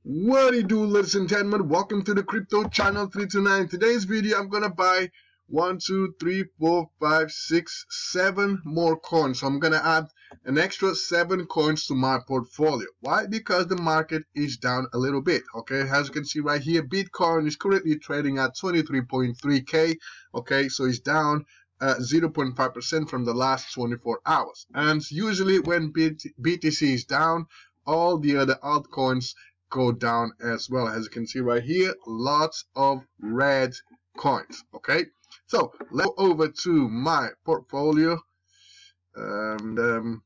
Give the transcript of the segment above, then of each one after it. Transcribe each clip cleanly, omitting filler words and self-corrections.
What do you do, ladies and gentlemen? Welcome to the Crypto Channel 329. In today's video, I'm gonna buy 1, 2, 3, 4, 5, 6, 7 more coins. So I'm gonna add an extra 7 coins to my portfolio. Why? Because the market is down a little bit. Okay, as you can see right here, Bitcoin is currently trading at 23.3k. Okay, so it's down 0.5% from the last 24 hours. And usually when BTC is down, all the other altcoins go down as well. As you can see right here, lots of red coins. Okay, so let's go over to my portfolio and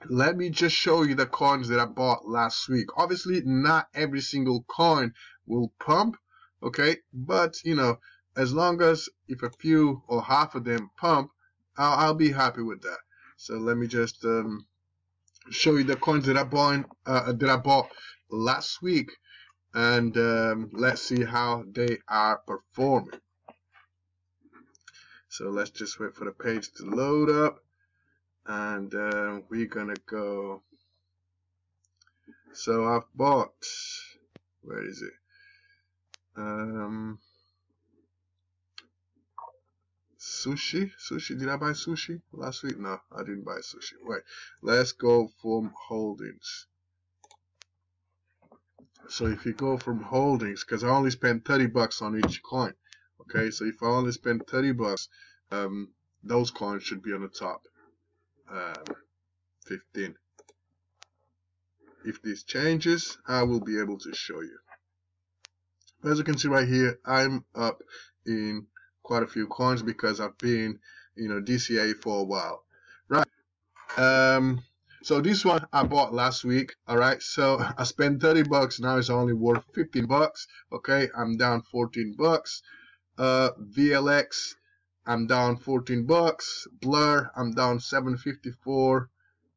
let me just show you the coins that I bought last week. Obviously not every single coin will pump, okay, but you know, as long as if a few or half of them pump, I'll be happy with that. So let me just show you the coins that I bought last week, and let's see how they are performing. So let's just wait for the page to load up, and we're gonna go. So I've bought, where is it? Sushi. Did I buy sushi last week? No, I didn't buy sushi. Wait, let's go from holdings. So if you go from holdings, because I only spent 30 bucks on each coin. Okay, so if I only spend 30 bucks, those coins should be on the top 15. If this changes, I will be able to show you. As you can see right here, I'm up in quite a few coins because I've been, DCA for a while, right? So this one I bought last week. All right, so I spent 30 bucks. Now it's only worth 15 bucks. Okay, I'm down 14 bucks. VLX, I'm down 14 bucks. Blur, I'm down 754.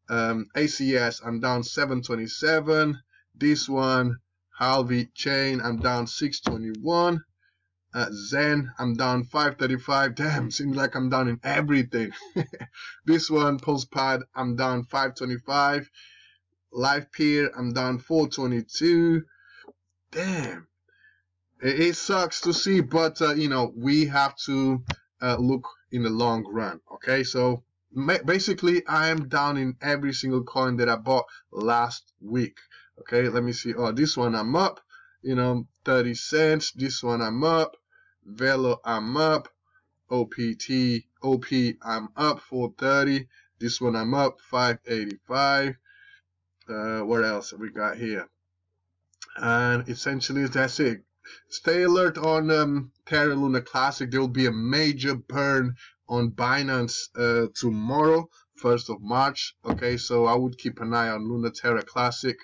ACS, I'm down 727. This one, Halvey Chain, I'm down 621. Zen, I'm down 535. Damn, seems like I'm down in everything. This one, Postpad, I'm down 525. LivePeer, I'm down 422. Damn, it sucks to see, but we have to look in the long run. Okay, so basically I am down in every single coin that I bought last week. Okay, let me see. Oh, this one I'm up, 30 cents. This one I'm up. Velo, I'm up. OP, I'm up 430. This one I'm up 585. What else we got here? And essentially that's it. Stay alert on Terra Luna Classic. There will be a major burn on Binance tomorrow, 1st of March. Okay, so I would keep an eye on Luna Terra Classic.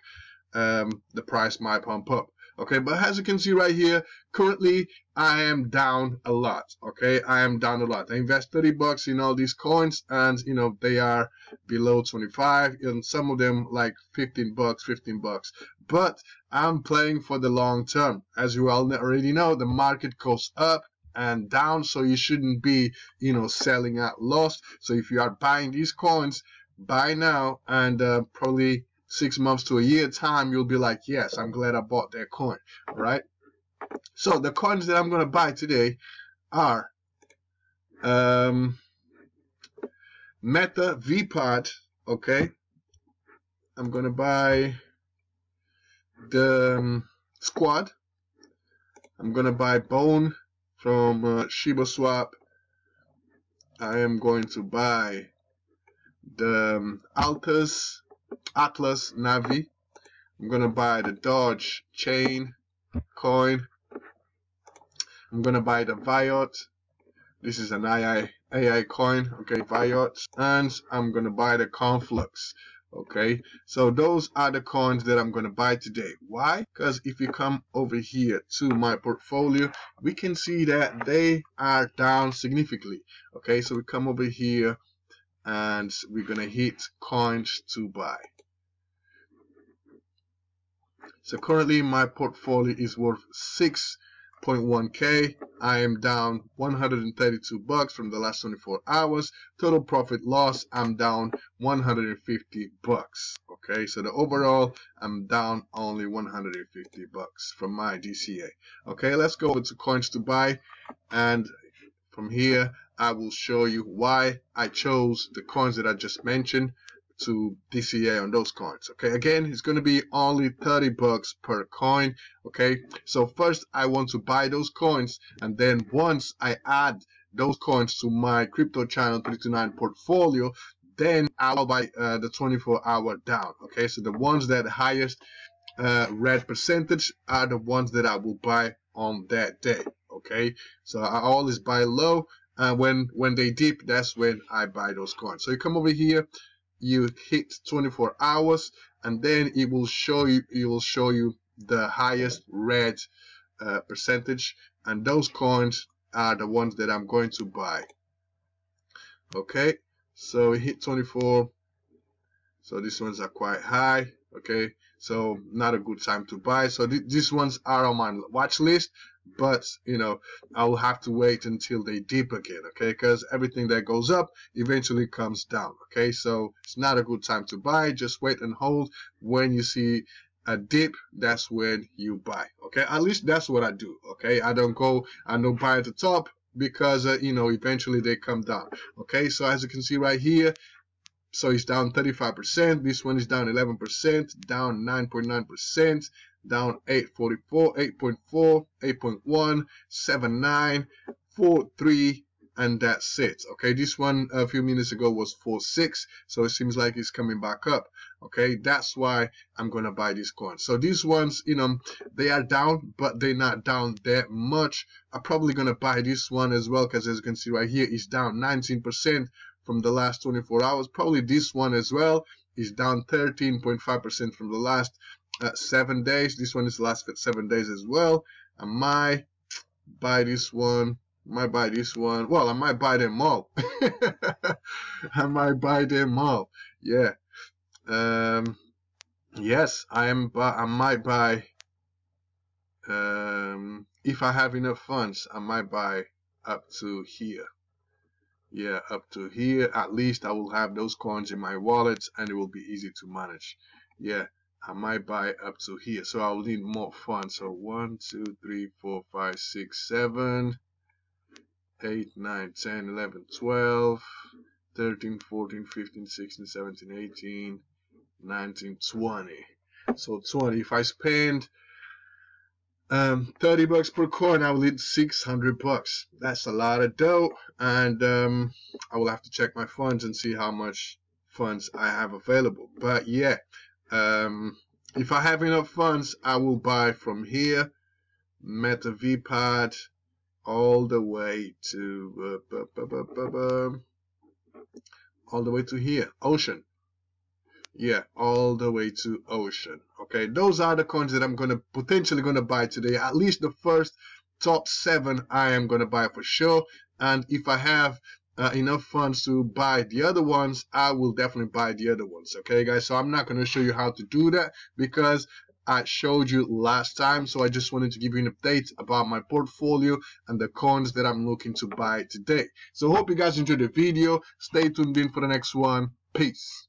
The price might pump up. Okay, but as you can see right here, currently I am down a lot. Okay, I am down a lot. I invest 30 bucks in all these coins, and they are below 25, and some of them like 15 bucks. But I'm playing for the long term. As you all already know, the market goes up and down, so you shouldn't be selling at loss. So if you are buying these coins, buy now, and probably 6 months to a year time, you'll be like, yes, I'm glad I bought that coin. All right, so the coins that I'm gonna buy today are Meta VPod. Okay, I'm gonna buy the Squad. I'm gonna buy Bone from Shiba Swap. I am going to buy the Atlas Navi. I'm gonna buy the Doge Chain coin. I'm gonna buy the Viot. This is an AI coin. Okay, Viot. And I'm gonna buy the Conflux. Okay, so those are the coins that I'm gonna buy today. Why? Because if you come over here to my portfolio, we can see that they are down significantly. Okay, so we come over here and we're gonna hit coins to buy. So currently my portfolio is worth 6.1k. I am down 132 bucks from the last 24 hours. Total profit loss, I'm down 150 bucks. Okay, so the overall, I'm down only 150 bucks from my DCA. Okay, let's go over to coins to buy, and from here I will show you why I chose the coins that I just mentioned to DCA on those coins. Okay, again, it's going to be only 30 bucks per coin. Okay, so first I want to buy those coins, and then once I add those coins to my crypto channel 329 portfolio, then I'll buy the 24-hour down. Okay, so the ones that highest red percentage are the ones that I will buy on that day. Okay, so I always buy low, and when they dip, that's when I buy those coins. So you come over here, you hit 24 hours, and then it will show you the highest red percentage, and those coins are the ones that I'm going to buy. Okay, so we hit 24, so these ones are quite high. Okay, so not a good time to buy. So these ones are on my watch list, but you know, I will have to wait until they dip again. Okay, because everything that goes up eventually comes down. Okay, so it's not a good time to buy. Just wait and hold. When you see a dip, that's when you buy. Okay, at least that's what I do. Okay, I don't buy at the top, because you know, eventually they come down. Okay, so as you can see right here, so it's down 35%. This one is down 11%, down 9.9%, down 8.44, 8.4, 8.1, 7.9, 4.3, and that's it. Okay, this one a few minutes ago was 4.6, so it seems like it's coming back up. Okay, that's why I'm gonna buy these coins. So these ones, you know, they are down, but they're not down that much. I'm probably gonna buy this one as well, because as you can see right here, it's down 19% from the last 24 hours. Probably this one as well is down 13.5% from the last 7 days. This one is the last 7 days as well. I might buy this one. Well, I might buy them all. I might buy them all. Yeah. Yes, I might buy. If I have enough funds, I might buy up to here. Yeah, up to here. At least I will have those coins in my wallet, and it will be easy to manage. Yeah, I might buy up to here, so I'll need more funds. So 1, 2, 3, 4, 5, 6, 7, 8, 9, 10, 11, 12, 13, 14, 15, 16, 17, 18, 19, 20. So 20. If I spend 30 bucks per coin, I will need 600 bucks. That's a lot of dough, and I will have to check my funds and see how much funds I have available. But yeah, if I have enough funds, I will buy from here, Meta VPAD, all the way to here, Ocean. Yeah, all the way to Ocean. Okay, those are the coins that I'm potentially gonna buy today. At least the first top 7 I am gonna buy for sure. And if I have enough funds to buy the other ones, I will definitely buy the other ones. Okay, guys. So I'm not gonna show you how to do that, because I showed you last time. So I just wanted to give you an update about my portfolio and the coins that I'm looking to buy today. So hope you guys enjoyed the video. Stay tuned in for the next one. Peace.